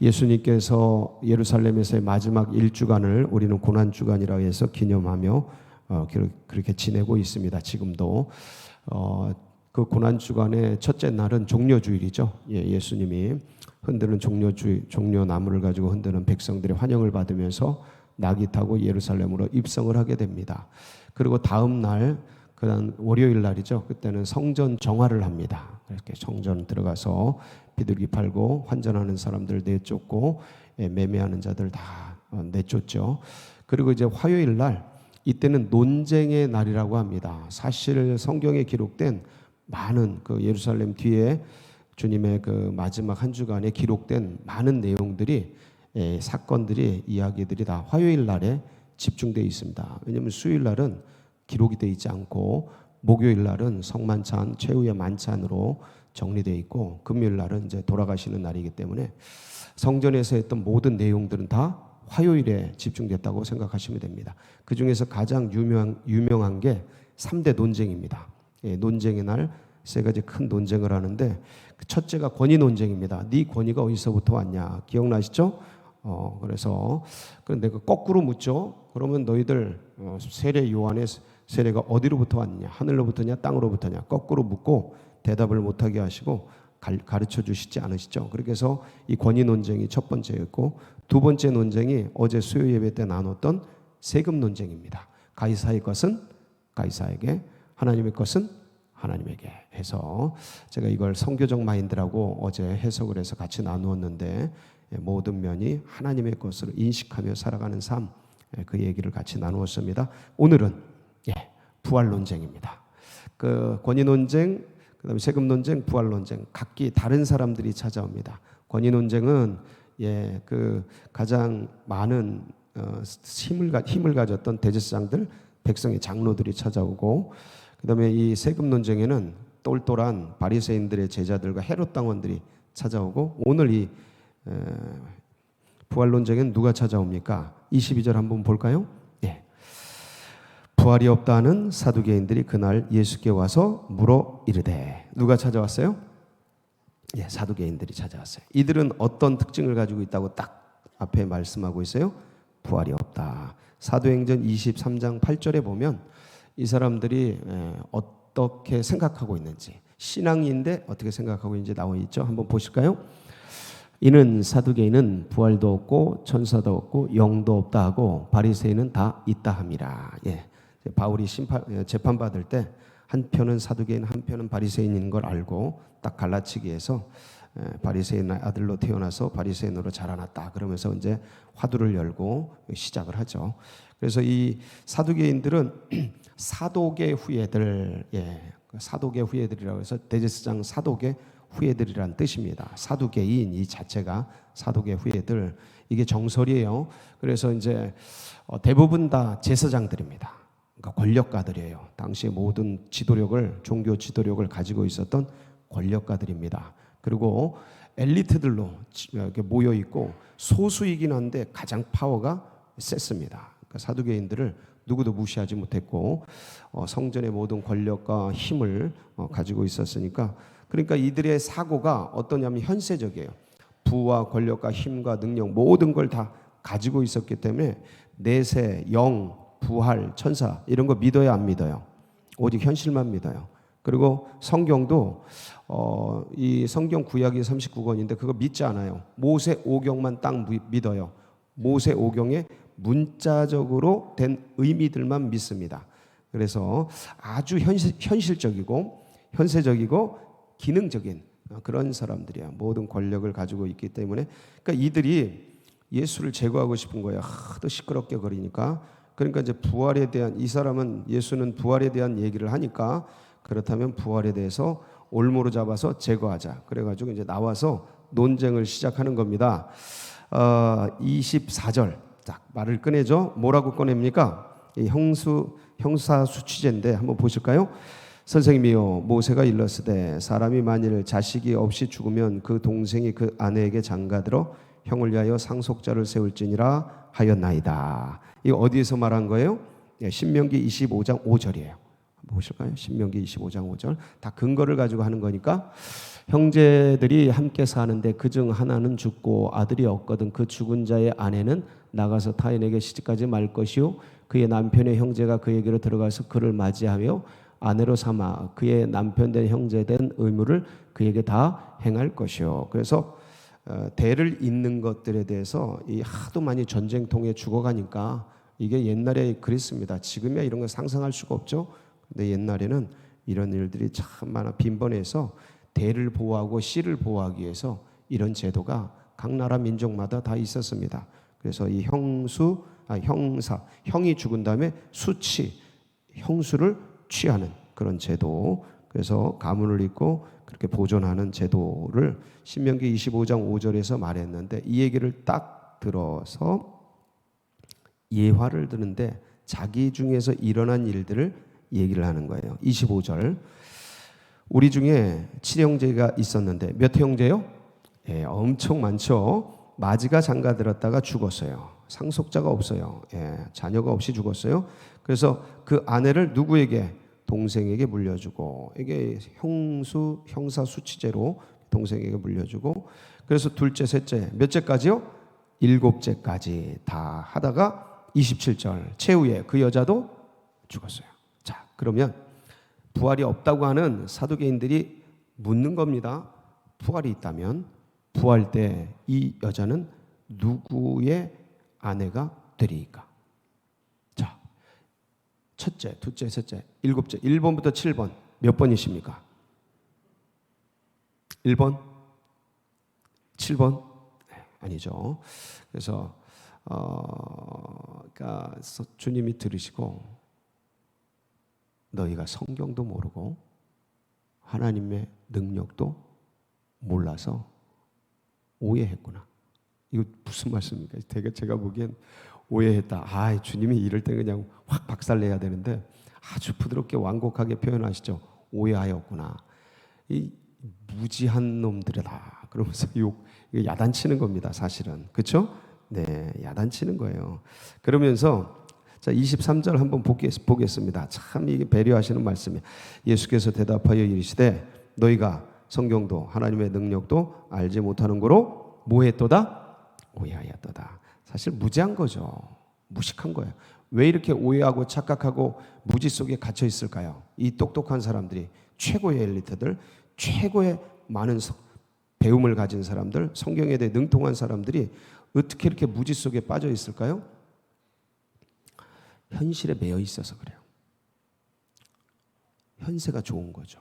예수님께서 예루살렘에서의 마지막 1주간을 우리는 고난주간이라고 해서 기념하며 그렇게 지내고 있습니다. 지금도 그 고난주간의 첫째 날은 종려주일이죠. 예수님이 흔드는 종려나무를 가지고 흔드는 백성들의 환영을 받으면서 낙이 타고 예루살렘으로 입성을 하게 됩니다. 그리고 다음 날, 그다음 월요일 날이죠. 그때는 성전 정화를 합니다. 이렇게 성전 들어가서 비둘기 팔고 환전하는 사람들 내쫓고 매매하는 자들 다 내쫓죠. 그리고 이제 화요일 날, 이때는 논쟁의 날이라고 합니다. 사실 성경에 기록된 많은 그 예루살렘 뒤에 주님의 그 마지막 한 주간에 기록된 많은 내용들이 사건들이 이야기들이 다 화요일 날에 집중되어 있습니다. 왜냐하면 수요일 날은 기록이 되어 있지 않고 목요일 날은 성만찬 최후의 만찬으로 정리되어 있고 금요일 날은 이제 돌아가시는 날이기 때문에 성전에서 했던 모든 내용들은 다 화요일에 집중됐다고 생각하시면 됩니다. 그 중에서 가장 유명한 게 3대 논쟁입니다. 논쟁의 날 세 가지 큰 논쟁을 하는데 그 첫째가 권위 논쟁입니다. 네 권위가 어디서부터 왔냐 기억나시죠? 그래서 내가 거꾸로 묻죠. 그러면 너희들 세례 요한의 세례가 어디로부터 왔냐, 하늘로부터냐 땅으로부터냐, 거꾸로 묻고 대답을 못하게 하시고 가르쳐 주시지 않으시죠. 그렇게 해서 이 권위 논쟁이 첫 번째였고, 두 번째 논쟁이 어제 수요 예배 때 나눴던 세금 논쟁입니다. 가이사의 것은 가이사에게, 하나님의 것은 하나님에게 해서 제가 이걸 선교적 마인드라고 어제 해석을 해서 같이 나누었는데, 모든 면이 하나님의 것으로 인식하며 살아가는 삶, 그 얘기를 같이 나누었습니다. 오늘은 부활 논쟁입니다. 그 권위 논쟁, 그다음에 세금 논쟁, 부활 논쟁, 각기 다른 사람들이 찾아옵니다. 권위 논쟁은 그 가장 많은 힘을 가졌던 대제사장들, 백성의 장로들이 찾아오고, 그다음에 이 세금 논쟁에는 똘똘한 바리새인들의 제자들과 헤롯 당원들이 찾아오고, 오늘 이 부활 논쟁에는 누가 찾아옵니까? 22절 한번 볼까요? 부활이 없다는 사두개인들이 그날 예수께 와서 물어 이르되. 누가 찾아왔어요? 사두개인들이 찾아왔어요. 이들은 어떤 특징을 가지고 있다고 딱 앞에 말씀하고 있어요? 부활이 없다. 사도행전 23장 8절에 보면 이 사람들이 어떻게 생각하고 있는지, 신앙인데 어떻게 생각하고 있는지 나와 있죠. 한번 보실까요? 이는 사두개인은 부활도 없고 천사도 없고 영도 없다 하고 바리새인은 다 있다 함이라. 바울이 재판받을 때 한편은 사두개인 한편은 바리새인인 걸 알고 딱 갈라치기 해서 바리새인 아들로 태어나서 바리새인으로 자라났다 그러면서 이제 화두를 열고 시작을 하죠. 그래서 이 사두개인들은 사독의 후예들, 사독의 후예들이라고 해서 대제사장 사독의 후예들이란 뜻입니다. 사두개인 이 자체가 사독의 후예들, 이게 정설이에요. 그래서 이제 대부분 다 제사장들입니다. 그러니까 권력가들이에요. 당시의 모든 지도력을, 종교 지도력을 가지고 있었던 권력가들입니다. 그리고 엘리트들로 이렇게 모여 있고 소수이긴 한데 가장 파워가 셌습니다. 그러니까 사두개인들을 누구도 무시하지 못했고 성전의 모든 권력과 힘을 가지고 있었으니까, 그러니까 이들의 사고가 어떠냐면 현세적이에요. 부와 권력과 힘과 능력 모든 걸 다 가지고 있었기 때문에 내세, 영, 부활, 천사 이런 거 믿어야 안 믿어요? 오직 현실만 믿어요. 그리고 성경도 이 성경 구약이 39권인데 그거 믿지 않아요. 모세 오경만 딱 믿어요. 모세 오경에 문자적으로 된 의미들만 믿습니다. 그래서 아주 현실적이고 현세적이고 기능적인 그런 사람들이야. 모든 권력을 가지고 있기 때문에, 그러니까 이들이 예수를 제거하고 싶은 거예요. 하도 시끄럽게 거리니까. 그러니까 이제 부활에 대한, 이 사람은 예수는 부활에 대한 얘기를 하니까 그렇다면 부활에 대해서 올무로 잡아서 제거하자. 그래가지고 이제 나와서 논쟁을 시작하는 겁니다. 24절 딱 말을 꺼내죠. 뭐라고 꺼냅니까? 이 형사수취제인데 한번 보실까요? 선생님이요, 모세가 일렀으되 사람이 만일 자식이 없이 죽으면 그 동생이 그 아내에게 장가들어 형을 위하여 상속자를 세울지니라 하였나이다. 이거 어디에서 말한 거예요? 신명기 25장 5절이에요. 보실까요? 신명기 25장 5절. 다 근거를 가지고 하는 거니까 형제들이 함께 사는데 그중 하나는 죽고 아들이 없거든 그 죽은 자의 아내는 나가서 타인에게 시집가지 말 것이요 그의 남편의 형제가 그에게로 들어가서 그를 맞이하며 아내로 삼아 그의 남편 된 형제 된 의무를 그에게 다 행할 것이요. 그래서 대를 잇는 것들에 대해서 이 하도 많이 전쟁통에 죽어가니까 이게 옛날에 그랬습니다. 지금이야 이런 거 상상할 수가 없죠. 근데 옛날에는 이런 일들이 참 많아 빈번해서 대를 보호하고 씨를 보호하기 위해서 이런 제도가 각 나라 민족마다 다 있었습니다. 그래서 이 형사, 형이 죽은 다음에 형수를 취하는 그런 제도. 그래서 가문을 잇고 그렇게 보존하는 제도를 신명기 25장 5절에서 말했는데 이 얘기를 딱 들어서 예화를 드는데 자기 중에서 일어난 일들을 얘기를 하는 거예요. 25절. 우리 중에 7형제가 있었는데 몇 형제요? 예, 엄청 많죠. 마지가 장가들었다가 죽었어요. 상속자가 없어요. 예, 자녀가 없이 죽었어요. 그래서 그 아내를 누구에게? 동생에게 물려주고 이게 형사 수치죄로 동생에게 물려주고 그래서 둘째, 셋째, 몇째까지요? 7째까지 다 하다가 27절 최후에 그 여자도 죽었어요. 자, 그러면 부활이 없다고 하는 사두개인들이 묻는 겁니다. 부활이 있다면 부활 때 이 여자는 누구의 아내가 되리까? 자, 첫째, 둘째, 셋째, 7째, 1번부터 7번 몇 번이십니까? 1번? 7번? 네, 아니죠. 그래서 그러니까 주님이 들으시고 너희가 성경도 모르고 하나님의 능력도 몰라서 오해했구나. 이거 무슨 말씀입니까? 되게 제가 보기엔 오해했다. 아, 주님이 이럴 때 그냥 확 박살내야 되는데 아주 부드럽게 완곡하게 표현하시죠. 오해하였구나. 이 무지한 놈들이다. 그러면서 이거 야단치는 겁니다. 사실은. 그렇죠? 네, 야단치는 거예요. 그러면서 자, 23절 한번 보겠습니다. 참 이게 배려하시는 말씀이에요. 예수께서 대답하여 이르시되 너희가 성경도 하나님의 능력도 알지 못하는 거로 뭐했도다? 오해하였도다. 사실 무지한 거죠. 무식한 거예요. 왜 이렇게 오해하고 착각하고 무지 속에 갇혀 있을까요? 이 똑똑한 사람들이 최고의 엘리트들, 최고의 많은 배움을 가진 사람들, 성경에 대해 능통한 사람들이 어떻게 이렇게 무지 속에 빠져 있을까요? 현실에 매여 있어서 그래요. 현세가 좋은 거죠.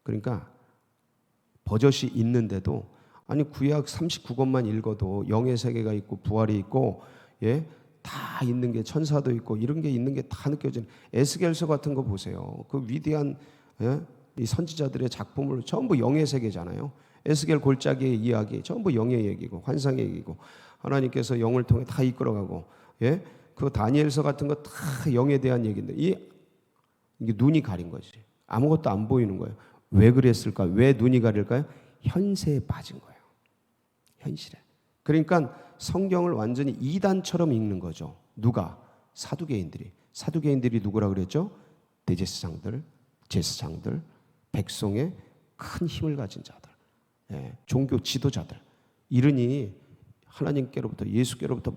그러니까 버젓이 있는데도 아니 구약 39권만 읽어도 영의 세계가 있고 부활이 있고 예, 다 있는 게 천사도 있고 이런 게 있는 게 다 느껴지는 에스겔서 같은 거 보세요. 그 위대한 이 선지자들의 작품을 전부 영의 세계잖아요. 에스겔 골짜기의 이야기 전부 영의 얘기고 환상의 얘기고 하나님께서 영을 통해 다 이끌어가고 예, 그 다니엘서 같은 거 다 영에 대한 얘기인데 이게 눈이 가린 거지. 아무것도 안 보이는 거예요. 왜 그랬을까? 왜 눈이 가릴까요? 현세에 빠진 거예요. 현실에. 그러니까 성경을 완전히 이단처럼 읽는 거죠. 누가? 사두개인들이. 사두개인들이 누구라 그랬죠? 대제사장들, 제사장들, 백성의 큰 힘을 가진 자들, 예, 종교 지도자들. 이러니 하나님께로부터 예수께로부터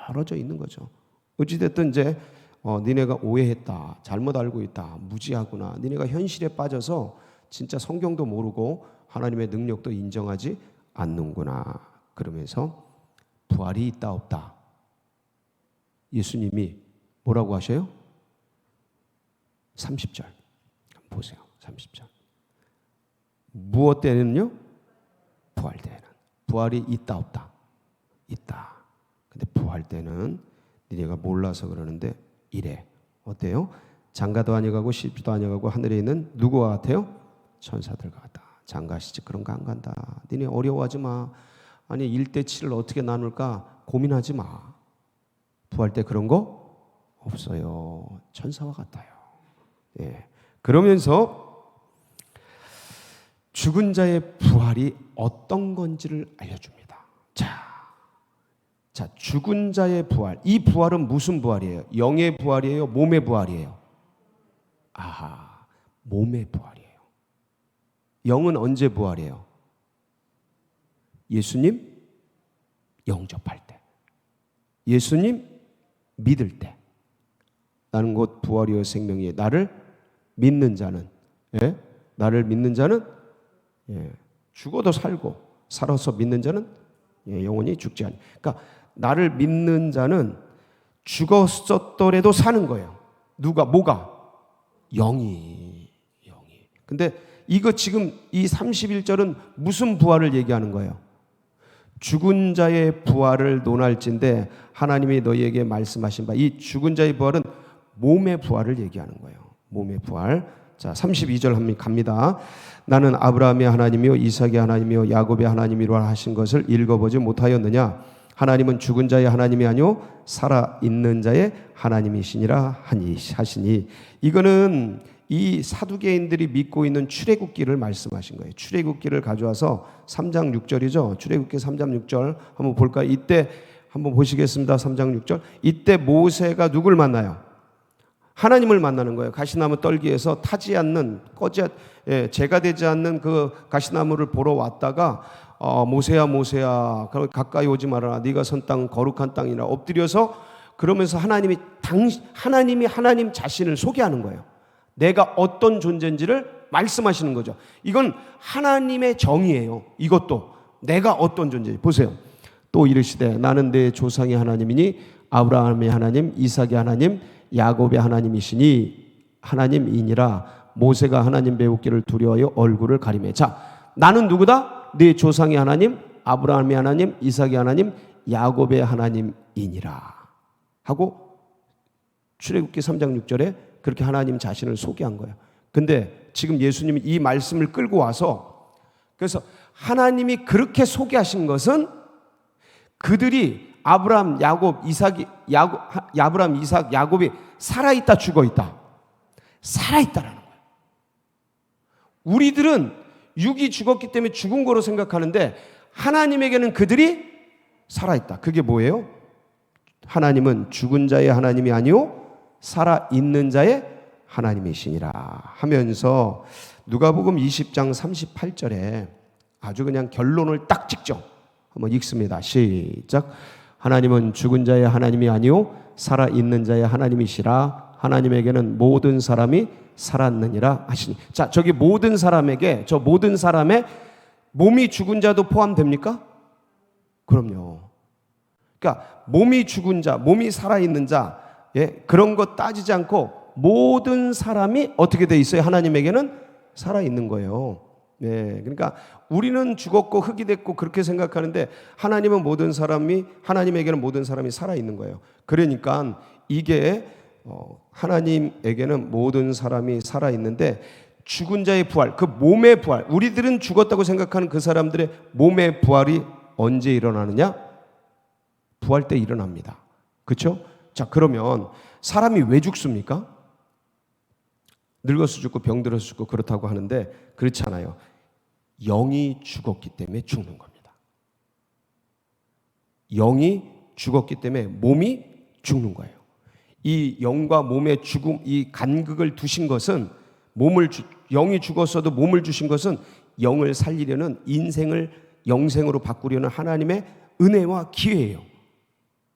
멀어져 있는 거죠. 어찌됐든 이제 니네가 오해했다, 잘못 알고 있다, 무지하구나. 니네가 현실에 빠져서 진짜 성경도 모르고 하나님의 능력도 인정하지 않는구나. 그러면서 부활이 있다 없다. 예수님이 뭐라고 하셔요? 30절 보세요. 30절. 무엇 때는요? 부활 때는. 부활이 있다 없다. 있다. 근데 부활 때는 니네가 몰라서 그러는데 이래. 어때요? 장가도 아니가고 시집도 아니가고 하늘에 있는 누구와 같아요? 천사들과 같다. 장가시집 그런 거 안 간다. 니네 어려워하지 마. 아니 1대7을 어떻게 나눌까 고민하지 마. 부활 때 그런 거 없어요. 천사와 같아요. 예. 그러면서 죽은 자의 부활이 어떤 건지를 알려줍니다. 자, 죽은 자의 부활. 이 부활은 무슨 부활이에요? 영의 부활이에요? 몸의 부활이에요? 아하, 몸의 부활이에요. 영은 언제 부활해요? 예수님 영접할 때, 예수님 믿을 때. 나는 곧 부활이요 생명이에요. 나를 믿는 자는, 예? 나를 믿는 자는, 예, 죽어도 살고 살아서 믿는 자는, 예, 영원히 죽지 않니. 그러니까 나를 믿는 자는 죽었었더라도 사는 거예요. 누가? 뭐가? 영이. 근데 이거 지금 이 31절은 무슨 부활을 얘기하는 거예요? 죽은 자의 부활을 논할진대 하나님이 너희에게 말씀하신 바, 이 죽은 자의 부활은 몸의 부활을 얘기하는 거예요. 몸의 부활. 자, 32절 한번 갑니다. 나는 아브라함의 하나님이요 이삭의 하나님이요 야곱의 하나님이라 하신 것을 읽어보지 못하였느냐? 하나님은 죽은 자의 하나님이 아니요 살아 있는 자의 하나님이시니라 하시니. 이거는 이 사두개인들이 믿고 있는 출애굽기를 말씀하신 거예요. 출애굽기를 가져와서 3장 6절이죠. 출애굽기 3장 6절 한번 볼까요? 이때 한번 보시겠습니다. 3장 6절. 이때 모세가 누굴 만나요? 하나님을 만나는 거예요. 가시나무 떨기에서 타지 않는, 재가 되지 않는 그 가시나무를 보러 왔다가 모세야 가까이 오지 말아라. 네가 선 땅은 거룩한 땅이라 엎드려서, 그러면서 하나님이 하나님 자신을 소개하는 거예요. 내가 어떤 존재인지를 말씀하시는 거죠. 이건 하나님의 정의예요. 이것도 내가 어떤 존재인지 보세요. 또 이르시되 나는 내 조상의 하나님이니 아브라함의 하나님, 이삭의 하나님, 야곱의 하나님이시니 하나님이니라. 모세가 하나님 배우기를 두려워하여 얼굴을 가리매. 자, 나는 누구다? 네 조상의 하나님, 아브라함의 하나님, 이삭의 하나님, 야곱의 하나님이니라 하고 출애굽기 3장 6절에 그렇게 하나님 자신을 소개한 거예요. 근데 지금 예수님이 이 말씀을 끌고 와서, 그래서 하나님이 그렇게 소개하신 것은 그들이 아브라함, 이삭, 야곱이 살아있다, 죽어있다? 살아있다라는 거예요. 우리들은 육이 죽었기 때문에 죽은 거로 생각하는데 하나님에게는 그들이 살아있다. 그게 뭐예요? 하나님은 죽은 자의 하나님이 아니요 살아있는 자의 하나님이시니라 하면서 누가복음 20장 38절에 아주 그냥 결론을 딱 찍죠. 한번 읽습니다. 시작. 하나님은 죽은 자의 하나님이 아니요 살아있는 자의 하나님이시라. 하나님에게는 모든 사람이 살았느니라 하시니. 자, 저기 모든 사람에게, 저 모든 사람의 몸이 죽은 자도 포함됩니까? 그럼요. 그러니까 몸이 죽은 자, 몸이 살아있는 자, 예, 그런 거 따지지 않고 모든 사람이 어떻게 돼 있어요? 하나님에게는 살아있는 거예요. 네, 그러니까 우리는 죽었고 흙이 됐고 그렇게 생각하는데 하나님에게는 모든 사람이 살아있는 거예요. 그러니까 이게 하나님에게는 모든 사람이 살아있는데 죽은 자의 부활, 그 몸의 부활, 우리들은 죽었다고 생각하는 그 사람들의 몸의 부활이 언제 일어나느냐? 부활 때 일어납니다. 그렇죠? 자, 그러면 사람이 왜 죽습니까? 늙어서 죽고 병들어서 죽고 그렇다고 하는데 그렇지 않아요. 영이 죽었기 때문에 죽는 겁니다. 영이 죽었기 때문에 몸이 죽는 거예요. 이 영과 몸의 죽음, 이 간극을 두신 것은 영이 죽었어도 몸을 주신 것은 영을 살리려는, 인생을 영생으로 바꾸려는 하나님의 은혜와 기회예요.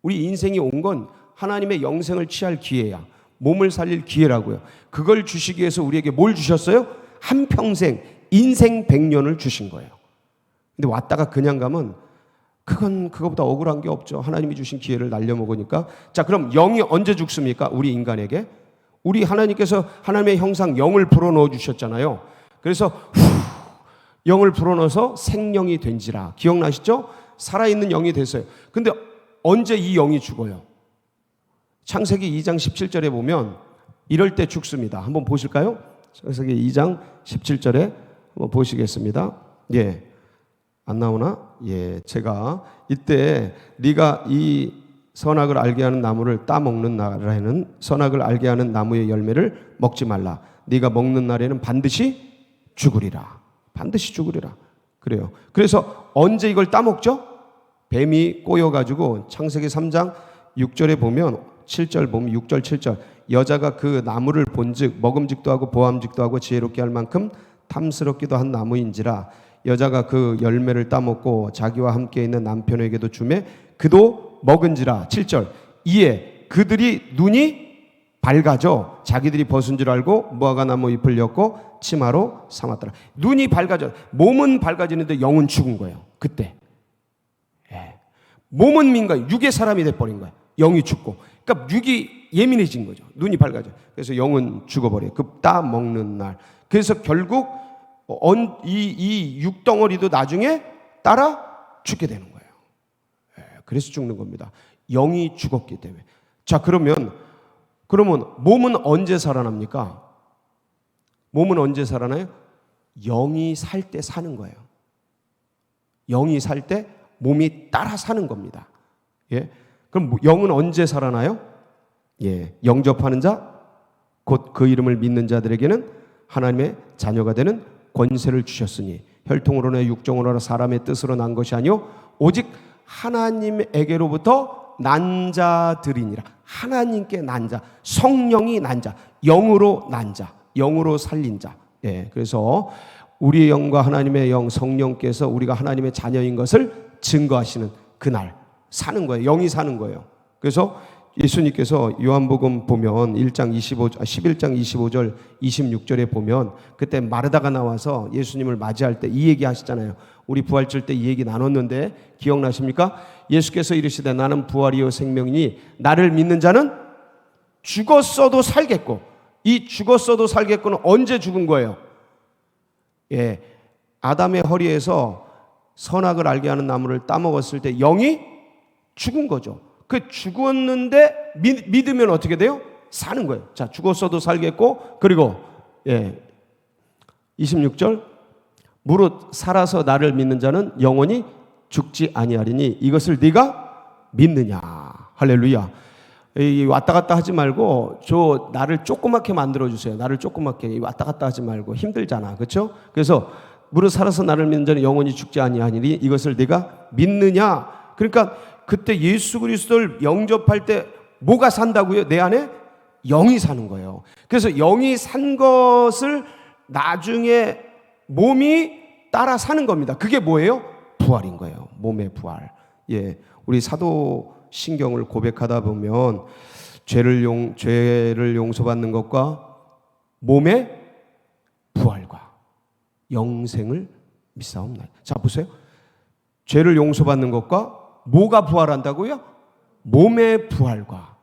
우리 인생이 온 건 하나님의 영생을 취할 기회야. 몸을 살릴 기회라고요. 그걸 주시기 위해서 우리에게 뭘 주셨어요? 한평생, 인생 100년을 주신 거예요. 근데 왔다가 그냥 가면 그건 그거보다 억울한 게 없죠. 하나님이 주신 기회를 날려먹으니까. 자, 그럼 영이 언제 죽습니까? 우리 인간에게. 우리 하나님께서 하나님의 형상 영을 불어넣어 주셨잖아요. 그래서 영을 불어넣어서 생명이 된지라. 기억나시죠? 살아있는 영이 됐어요. 근데 언제 이 영이 죽어요? 창세기 2장 17절에 보면 이럴 때 죽습니다. 한번 보실까요? 창세기 2장 17절에 한번 보시겠습니다. 예. 안 나오나? 예. 제가 이때 네가 이 선악을 알게 하는 나무를 따먹는 날에는 선악을 알게 하는 나무의 열매를 먹지 말라. 네가 먹는 날에는 반드시 죽으리라. 반드시 죽으리라. 그래요. 그래서 언제 이걸 따먹죠? 뱀이 꼬여가지고 창세기 3장 6절에 보면 7절 보면 6절 7절 여자가 그 나무를 본즉 먹음직도 하고 보암직도 하고 지혜롭게 할 만큼 탐스럽기도 한 나무인지라 여자가 그 열매를 따먹고 자기와 함께 있는 남편에게도 주매 그도 먹은지라. 7절 이에 그들이 눈이 밝아져 자기들이 벗은 줄 알고 무화과 나무 잎을 엮고 치마로 삼았더라. 눈이 밝아져. 몸은 밝아지는데 영은 죽은 거예요. 그때 몸은 민가 육의 사람이 돼버린 거예요. 영이 죽고. 그러니까 육이 예민해진 거죠. 눈이 밝아져. 그래서 영은 죽어버려요. 그 따 먹는 날. 그래서 결국 이 육덩어리도 나중에 따라 죽게 되는 거예요. 그래서 죽는 겁니다. 영이 죽었기 때문에. 자, 그러면 몸은 언제 살아납니까? 몸은 언제 살아나요? 영이 살 때 사는 거예요. 영이 살 때 몸이 따라 사는 겁니다. 예. 그럼 영은 언제 살아나요? 예. 영접하는 자, 곧 그 이름을 믿는 자들에게는 하나님의 자녀가 되는 권세를 주셨으니 혈통으로나 육정으로나 사람의 뜻으로 난 것이 아니요 오직 하나님에게로부터 난 자들이니라. 하나님께 난 자, 성령이 난 자, 영으로 난 자, 영으로 살린 자. 예. 그래서 우리의 영과 하나님의 영, 성령께서 우리가 하나님의 자녀인 것을 증거하시는 그날 사는 거예요. 영이 사는 거예요. 그래서 예수님께서 요한복음 보면 11장 25절 26절에 보면 그때 마르다가 나와서 예수님을 맞이할 때 이 얘기 하시잖아요. 우리 부활절 때 이 얘기 나눴는데 기억나십니까? 예수께서 이르시되 나는 부활이요 생명이니 나를 믿는 자는 죽었어도 살겠고. 이 죽었어도 살겠고는 언제 죽은 거예요? 예, 아담의 허리에서 선악을 알게 하는 나무를 따먹었을 때 영이 죽은 거죠. 그 죽었는데 믿으면 어떻게 돼요? 사는 거예요. 자, 죽었어도 살겠고. 그리고 26절 무릇 살아서 나를 믿는 자는 영원히 죽지 아니하리니 이것을 네가 믿느냐. 할렐루야. 왔다 갔다 하지 말고 나를 조그맣게 만들어주세요. 나를 조그맣게 왔다 갔다 하지 말고 힘들잖아. 그렇죠? 그래서 무릇 살아서 나를 믿는 자는 영원히 죽지 아니하니니 이것을 네가 믿느냐. 그러니까 그때 예수 그리스도를 영접할 때 뭐가 산다고요? 내 안에 영이 사는 거예요. 그래서 영이 산 것을 나중에 몸이 따라 사는 겁니다. 그게 뭐예요? 부활인 거예요. 몸의 부활. 예, 우리 사도신경을 고백하다 보면 죄를 용서받는 것과 몸의 부활과 영생을 믿사옵나이다. 자, 보세요. 죄를 용서받는 것과 뭐가 부활한다고요? 몸의 부활과.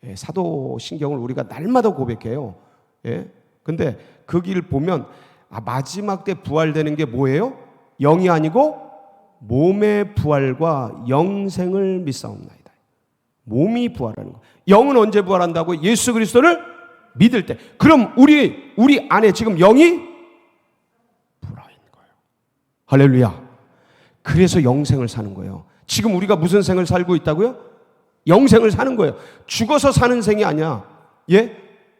예, 사도신경을 우리가 날마다 고백해요. 예, 근데 그 길 보면 마지막 때 부활되는 게 뭐예요? 영이 아니고 몸의 부활과 영생을 믿사옵나이다. 몸이 부활하는 거. 영은 언제 부활한다고? 예수 그리스도를 믿을 때. 그럼 우리 안에 지금 영이 불어 있는 거예요. 할렐루야. 그래서 영생을 사는 거예요. 지금 우리가 무슨 생을 살고 있다고요? 영생을 사는 거예요. 죽어서 사는 생이 아니야. 예?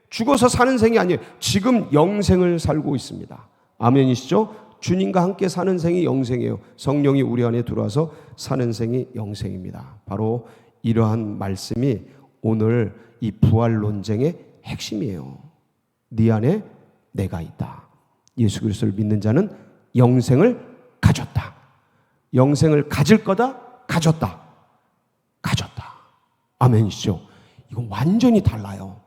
죽어서 사는 생이 아니에요. 지금 영생을 살고 있습니다. 아멘이시죠? 주님과 함께 사는 생이 영생이에요. 성령이 우리 안에 들어와서 사는 생이 영생입니다. 바로 이러한 말씀이 오늘 이 부활 논쟁의 핵심이에요. 네 안에 내가 있다. 예수 그리스도를 믿는 자는 영생을 가졌다. 영생을 가질 거다. 가졌다. 아멘이시죠? 이건 완전히 달라요.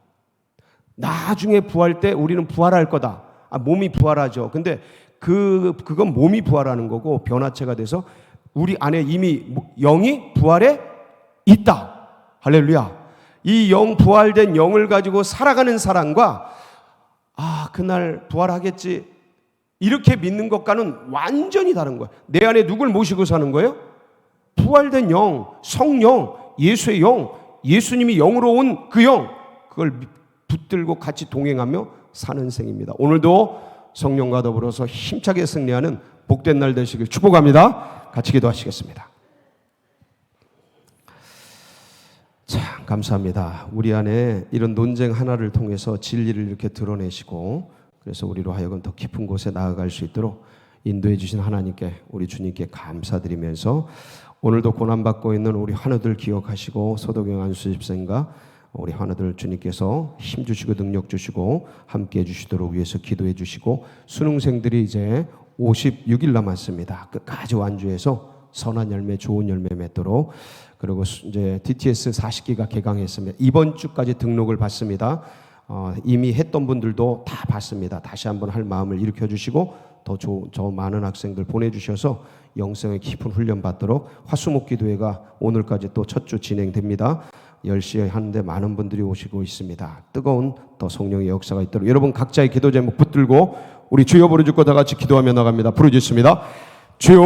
나중에 부활 때 우리는 부활할 거다. 몸이 부활하죠. 근데 그건 몸이 부활하는 거고 변화체가 돼서 우리 안에 이미 영이 부활해 있다. 할렐루야. 이 영 부활된 영을 가지고 살아가는 사람과 그날 부활하겠지 이렇게 믿는 것과는 완전히 다른 거예요. 내 안에 누굴 모시고 사는 거예요? 부활된 영, 성령, 예수의 영, 예수님이 영으로 온 그 영, 그걸 붙들고 같이 동행하며 사는 생입니다. 오늘도 성령과 더불어서 힘차게 승리하는 복된 날 되시길 축복합니다. 같이 기도하시겠습니다. 참 감사합니다. 우리 안에 이런 논쟁 하나를 통해서 진리를 이렇게 드러내시고 그래서 우리로 하여금 더 깊은 곳에 나아갈 수 있도록 인도해 주신 하나님께 우리 주님께 감사드리면서 오늘도 고난받고 있는 우리 환우들 기억하시고 소도경 안수집사님과 우리 하나들 주님께서 힘 주시고 능력 주시고 함께 해주시도록 위해서 기도해 주시고, 수능생들이 이제 56일 남았습니다. 끝까지 완주해서 선한 열매, 좋은 열매 맺도록. 그리고 이제 DTS 40기가 개강했습니다. 이번 주까지 등록을 받습니다. 이미 했던 분들도 다 받습니다. 다시 한번 할 마음을 일으켜 주시고 더 많은 학생들 보내주셔서 영성의 깊은 훈련 받도록. 화수목기도회가 오늘까지 또 첫 주 진행됩니다. 10시에 하는데 많은 분들이 오시고 있습니다. 뜨거운 더 성령의 역사가 있도록 여러분 각자의 기도 제목 붙들고 우리 주여 부르짖고 다 같이 기도하며 나갑니다. 부르짖습니다. 주여